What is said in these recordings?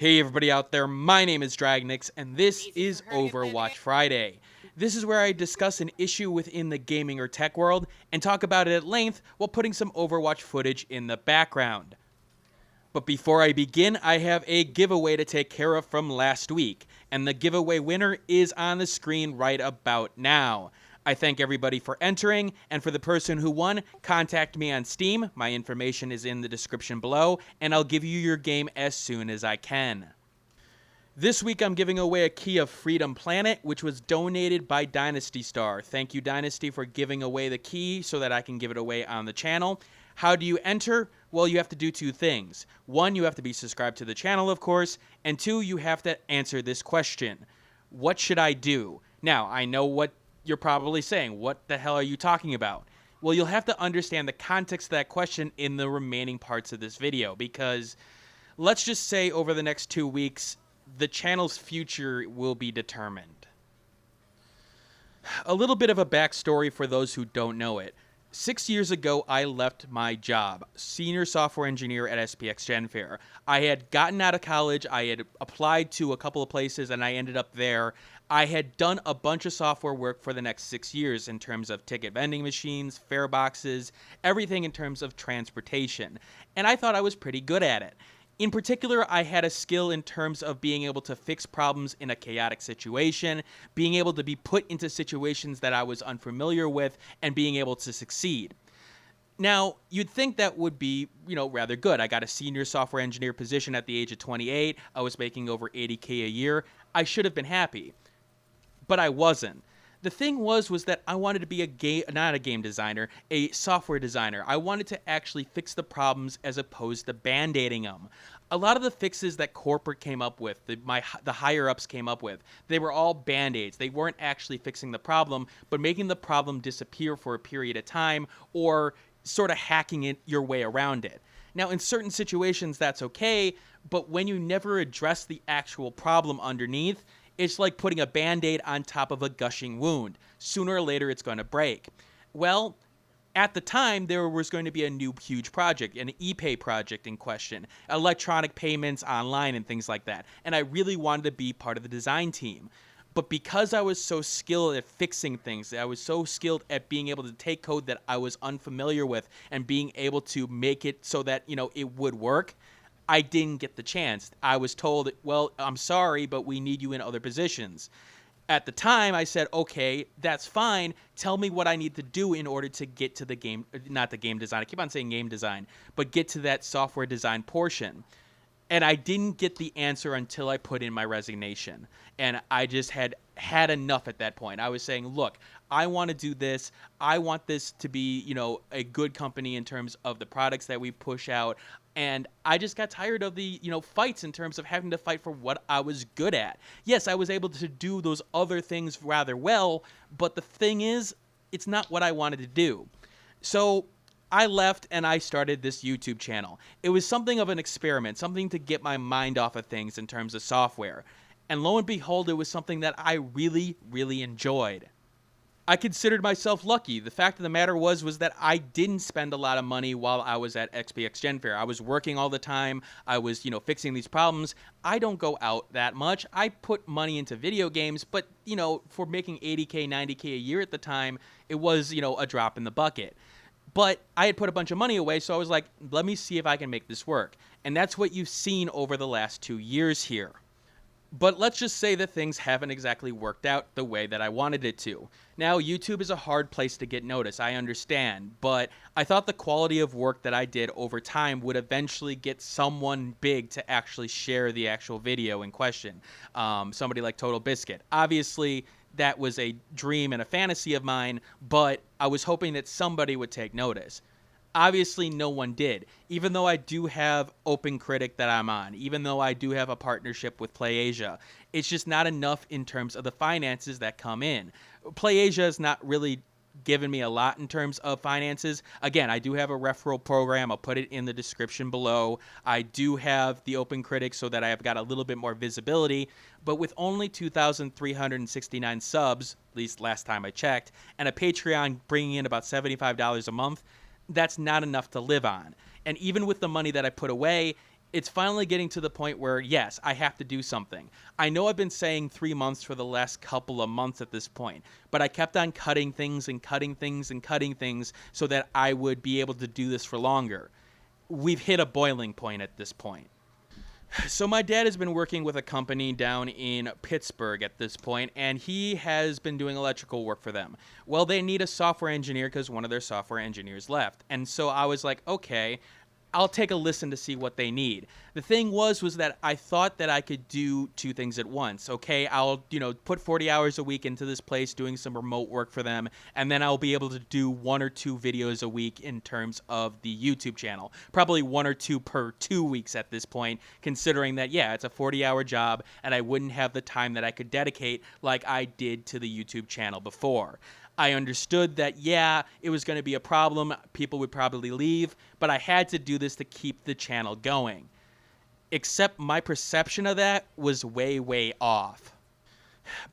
Hey everybody out there, my name is Dragnix, and this is Overwatch Friday. This is where I discuss an issue within the gaming or tech world and talk about it at length while putting some Overwatch footage in the background. But before I begin, I have a giveaway to take care of from last week, and the giveaway winner is on the screen right about now. I thank everybody for entering, and for the person who won, contact me on Steam. My information is in the description below, and I'll give you your game as soon as I can. This week I'm giving away a key of Freedom Planet, which was donated by Dynasty Star. Thank you, Dynasty, for giving away the key so that I can give it away on the channel. How do you enter? Well, you have to do two things. One, you have to be subscribed to the channel, of course, and two, you have to answer this question. What should I do? Now, I know what you're probably saying. What the hell are you talking about? Well, you'll have to understand the context of that question in the remaining parts of this video, because let's just say over the next 2 weeks, the channel's future will be determined. A little bit of a backstory for those who don't know it. 6 years ago, I left my job, senior software engineer at SPX GenFair. I had gotten out of college, I had applied to a couple of places, and I ended up there. I had done a bunch of software work for the next 6 years in terms of ticket vending machines, fare boxes, everything in terms of transportation. And I thought I was pretty good at it. In particular, I had a skill in terms of being able to fix problems in a chaotic situation, being able to be put into situations that I was unfamiliar with, and being able to succeed. Now, you'd think that would be, rather good. I got a senior software engineer position at the age of 28. I was making over $80K a year. I should have been happy, but I wasn't. The thing was that I wanted to be not a game designer, a software designer. I wanted to actually fix the problems as opposed to band-aiding them. A lot of the fixes that corporate came up with, the higher-ups came up with, they were all band-aids. They weren't actually fixing the problem, but making the problem disappear for a period of time or sort of hacking it your way around it. Now, in certain situations, that's okay, but when you never address the actual problem underneath, it's like putting a Band-Aid on top of a gushing wound. Sooner or later, it's going to break. Well, at the time, there was going to be a new huge project, an ePay project in question, electronic payments online and things like that. And I really wanted to be part of the design team. But because I was so skilled at fixing things, I was so skilled at being able to take code that I was unfamiliar with and being able to make it so that, it would work, I didn't get the chance. I was told, well, I'm sorry, but we need you in other positions. At the time, I said, okay, that's fine. Tell me what I need to do in order to get to the game, not the game design. I keep on saying game design, but get to that software design portion. And I didn't get the answer until I put in my resignation. And I just had enough at that point. I was saying, look, I want to do this. I want this to be, a good company in terms of the products that we push out. And I just got tired of the, fights in terms of having to fight for what I was good at. Yes, I was able to do those other things rather well, but the thing is, it's not what I wanted to do. So I left and I started this YouTube channel. It was something of an experiment, something to get my mind off of things in terms of software. And lo and behold, it was something that I really, really enjoyed. I considered myself lucky. The fact of the matter was that I didn't spend a lot of money while I was at SPX GenFair. I was working all the time. I was, fixing these problems. I don't go out that much. I put money into video games, but, for making $80K, $90K a year at the time, it was, a drop in the bucket. But I had put a bunch of money away, so I was like, let me see if I can make this work. And that's what you've seen over the last 2 years here. But let's just say that things haven't exactly worked out the way that I wanted it to. Now, YouTube is a hard place to get noticed, I understand, but I thought the quality of work that I did over time would eventually get someone big to actually share the actual video in question. Somebody like Total Biscuit. Obviously, that was a dream and a fantasy of mine, but I was hoping that somebody would take notice. Obviously, no one did, even though I do have Open Critic that I'm on, even though I do have a partnership with PlayAsia. It's just not enough in terms of the finances that come in. PlayAsia has not really given me a lot in terms of finances. Again, I do have a referral program. I'll put it in the description below. I do have the Open Critic so that I have got a little bit more visibility, but with only 2,369 subs, at least last time I checked, and a Patreon bringing in about $75 a month, that's not enough to live on. And even with the money that I put away, it's finally getting to the point where, yes, I have to do something. I know I've been saying 3 months for the last couple of months at this point, but I kept on cutting things and cutting things and cutting things so that I would be able to do this for longer. We've hit a boiling point at this point. So my dad has been working with a company down in Pittsburgh at this point, and he has been doing electrical work for them. Well, they need a software engineer because one of their software engineers left. And so I was like, okay, I'll take a listen to see what they need. The thing was that I thought that I could do two things at once. Okay, I'll, put 40 hours a week into this place doing some remote work for them, and then I'll be able to do 1 or 2 videos a week in terms of the YouTube channel. Probably 1 or 2 per 2 weeks at this point, considering that, yeah, it's a 40-hour job, and I wouldn't have the time that I could dedicate like I did to the YouTube channel before. I understood that, yeah, it was going to be a problem. People would probably leave, but I had to do this to keep the channel going. Except my perception of that was way, way off.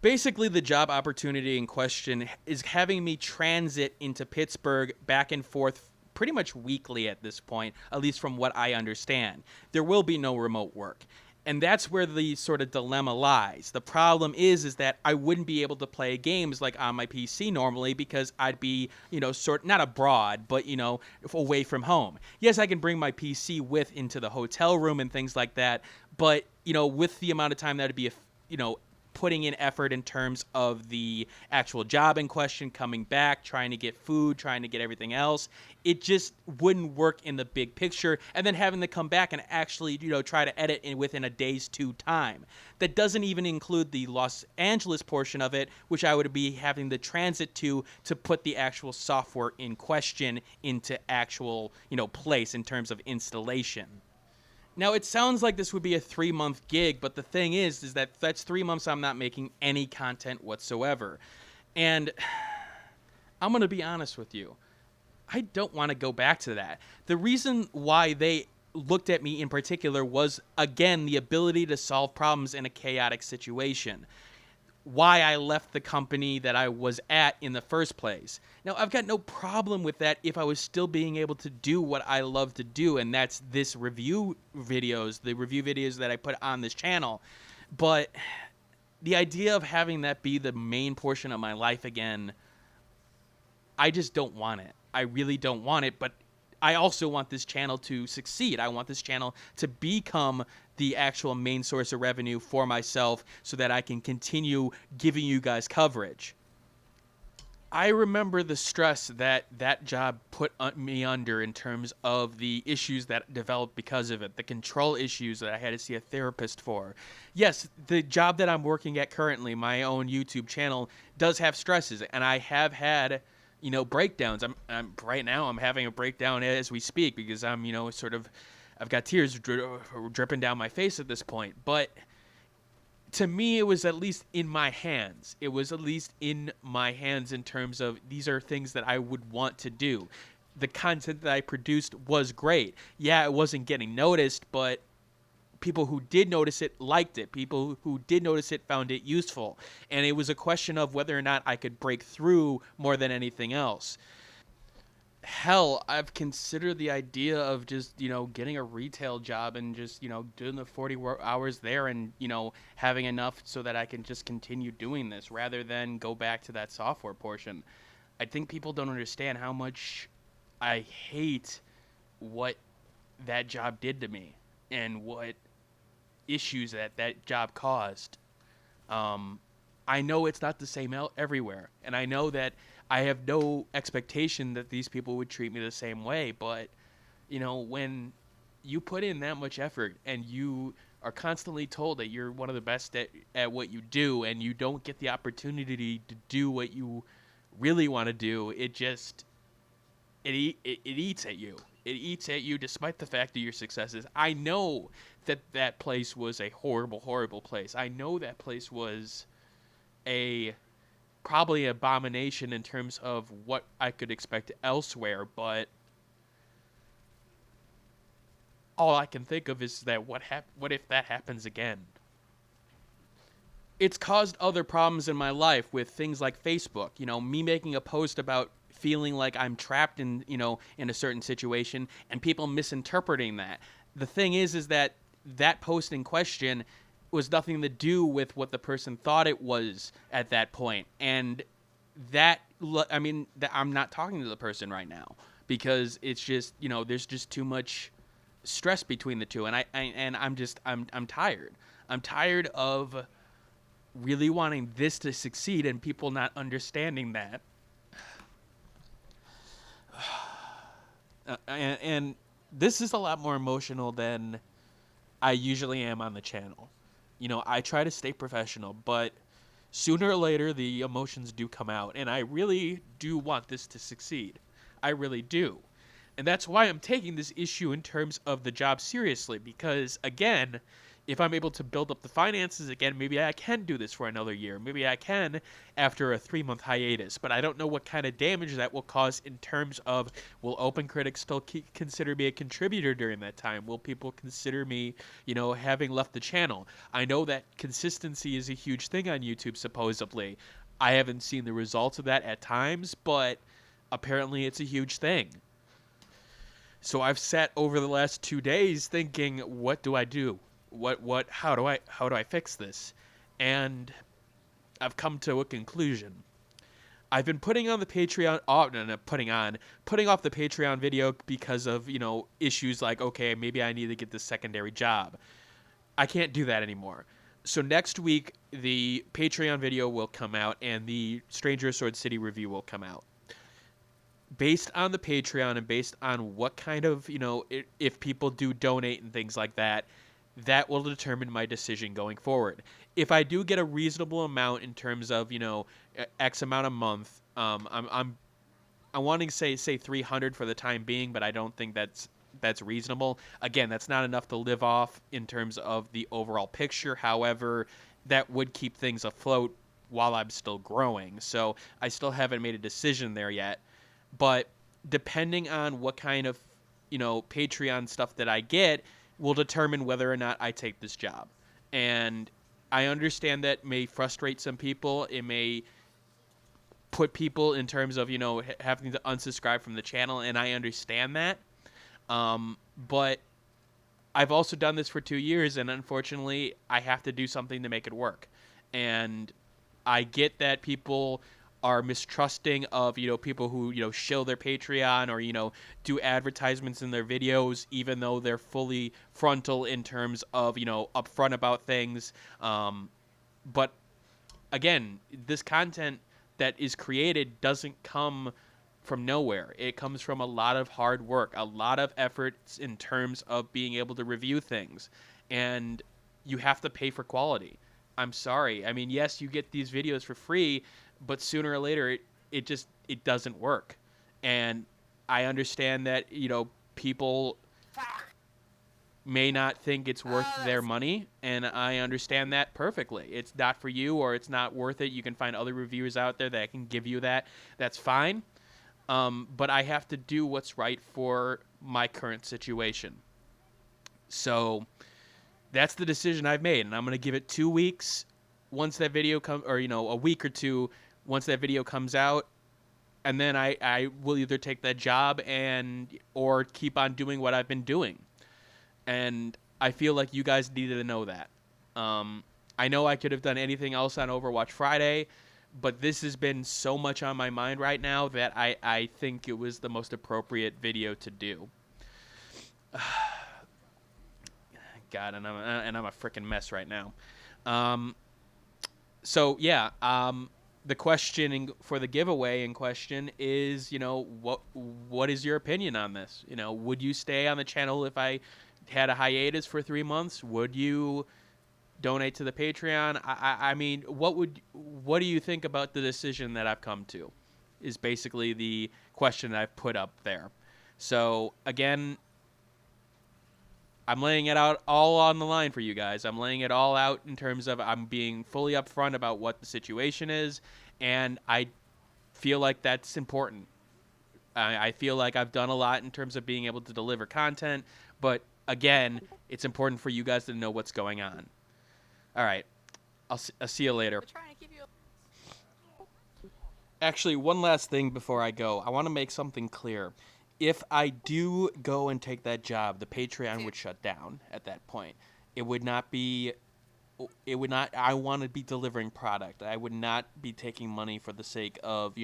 Basically, the job opportunity in question is having me transit into Pittsburgh back and forth pretty much weekly at this point, at least from what I understand. There will be no remote work. And that's where the sort of dilemma lies. The problem is that I wouldn't be able to play games like on my PC normally because I'd be, not abroad, but, away from home. Yes, I can bring my PC with into the hotel room and things like that, but, with the amount of time that would be, putting in effort in terms of the actual job in question, coming back, trying to get food, trying to get everything else. It just wouldn't work in the big picture. And then having to come back and actually, try to edit within a day's time. That doesn't even include the Los Angeles portion of it, which I would be having to transit to put the actual software in question into actual, place in terms of installation. Now, it sounds like this would be a 3-month gig, but the thing is that that's 3 months I'm not making any content whatsoever. And I'm going to be honest with you. I don't want to go back to that. The reason why they looked at me in particular was, again, the ability to solve problems in a chaotic situation. Why I left the company that I was at in the first place. Now, I've got no problem with that if I was still being able to do what I love to do, and that's the review videos that I put on this channel. But the idea of having that be the main portion of my life again, I just don't want it. I really don't want it, but I also want this channel to succeed. I want this channel to become the actual main source of revenue for myself so that I can continue giving you guys coverage. I remember the stress that job put me under in terms of the issues that developed because of it, the control issues that I had to see a therapist for. Yes, the job that I'm working at currently, my own YouTube channel, does have stresses, and I have had breakdowns. I'm right now I'm having a breakdown as we speak because I'm, I've got tears dripping down my face at this point. But to me, it was at least in my hands. It was at least in my hands in terms of these are things that I would want to do. The content that I produced was great. Yeah, it wasn't getting noticed, but people who did notice it liked it. People who did notice it found it useful. And it was a question of whether or not I could break through more than anything else. Hell, I've considered the idea of just, getting a retail job and just, doing the 40 hours there and, having enough so that I can just continue doing this rather than go back to that software portion. I think people don't understand how much I hate what that job did to me and what issues that job caused. I know it's not the same everywhere, and I know that I have no expectation that these people would treat me the same way, but when you put in that much effort and you are constantly told that you're one of the best at what you do and you don't get the opportunity to do what you really want to do, it eats at you. It eats at you despite the fact of your successes. I know that place was a horrible, horrible place. I know that place was probably an abomination in terms of what I could expect elsewhere, but all I can think of is that what if that happens again? It's caused other problems in my life with things like Facebook. Me making a post about feeling like I'm trapped in a certain situation and people misinterpreting that. the thing is that that post in question was nothing to do with what the person thought it was at that point. And I'm not talking to the person right now because it's just, there's just too much stress between the two. And I'm tired. I'm tired of really wanting this to succeed and people not understanding that. And this is a lot more emotional than I usually am on the channel. I try to stay professional, but sooner or later the emotions do come out, and I really do want this to succeed. I really do. And that's why I'm taking this issue in terms of the job seriously, because again, if I'm able to build up the finances again, maybe I can do this for another year. Maybe I can after a 3-month hiatus, but I don't know what kind of damage that will cause in terms of, will open critics still consider me a contributor during that time? Will people consider me, having left the channel? I know that consistency is a huge thing on YouTube, supposedly. I haven't seen the results of that at times, but apparently it's a huge thing. So I've sat over the last 2 days thinking, what do I do? How do I fix this? And I've come to a conclusion. I've been putting on the Patreon, putting off the Patreon video because of, issues like, okay, maybe I need to get this secondary job. I can't do that anymore. So next week, the Patreon video will come out and the Stranger Sword City review will come out. Based on the Patreon and based on what kind of, if people do donate and things like that, that will determine my decision going forward. If I do get a reasonable amount in terms of, X amount a month, I'm wanting to say 300 for the time being, but I don't think that's reasonable. Again, that's not enough to live off in terms of the overall picture. However, that would keep things afloat while I'm still growing. So I still haven't made a decision there yet. But depending on what kind of, Patreon stuff that I get will determine whether or not I take this job. And I understand that may frustrate some people. It may put people in terms of, having to unsubscribe from the channel, and I understand that. But I've also done this for 2 years, and unfortunately, I have to do something to make it work. And I get that people are mistrusting of, people who, shill their Patreon or, do advertisements in their videos, even though they're fully frontal in terms of, upfront about things. But again, this content that is created doesn't come from nowhere. It comes from a lot of hard work, a lot of efforts in terms of being able to review things. And you have to pay for quality. I'm sorry. I mean, yes, you get these videos for free, but sooner or later it doesn't work. And I understand that, people may not think it's worth their money, and I understand that perfectly. It's not for you, or it's not worth it. You can find other reviewers out there that can give you that. That's fine. But I have to do what's right for my current situation. So that's the decision I've made, and I'm going to give it 2 weeks once that video comes, or, a week or two once that video comes out, and then I will either take that job or keep on doing what I've been doing. And I feel like you guys needed to know that. I know I could have done anything else on Overwatch Friday, but this has been so much on my mind right now that I think it was the most appropriate video to do. God, and I'm a freaking mess right now. So yeah, the question for the giveaway in question is, what is your opinion on this? Would you stay on the channel if I had a hiatus for 3 months? Would you donate to the Patreon? I mean, what do you think about the decision that I've come to? Is basically the question I've put up there. So again, I'm laying it out all on the line for you guys. I'm laying it all out in terms of I'm being fully upfront about what the situation is, and I feel like that's important. I feel like I've done a lot in terms of being able to deliver content, but again, it's important for you guys to know what's going on. All right. I'll see you later. Actually, one last thing before I go. I want to make something clear. if I do go and take that job, the Patreon would shut down at that point. It would not be. It would not. I want to be delivering product. I would not be taking money for the sake of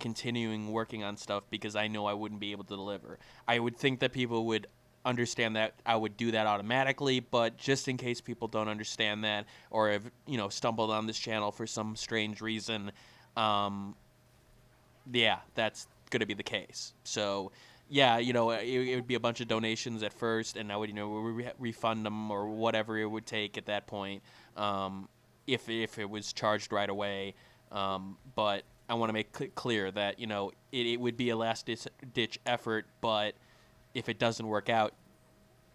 continuing working on stuff because I know I wouldn't be able to deliver. I would think that people would understand that I would do that automatically, but just in case people don't understand that or have stumbled on this channel for some strange reason, yeah, that's gonna be the case. So yeah, it would be a bunch of donations at first, and I would refund them or whatever it would take at that point, if it was charged right away. But I want to make clear that it would be a last ditch effort, but if it doesn't work out,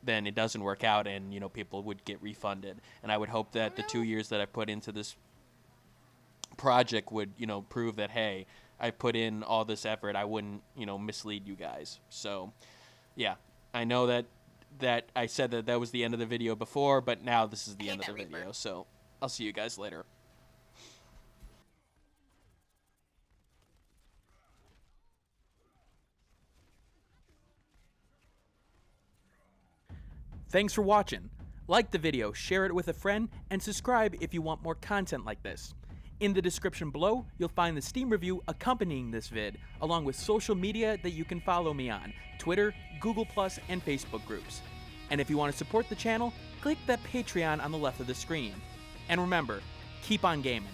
then it doesn't work out, and people would get refunded. And I would hope that the 2 years that I put into this project would prove that, hey, I put in all this effort, I wouldn't mislead you guys. So yeah, I know that I said that was the end of the video before, but now this is the end of the video. So I'll see you guys later. Thanks for watching. Like the video, share it with a friend, and subscribe if you want more content like this. In the description below, you'll find the Steam review accompanying this vid, along with social media that you can follow me on, Twitter, Google+, and Facebook groups. And if you want to support the channel, click that Patreon on the left of the screen. And remember, keep on gaming.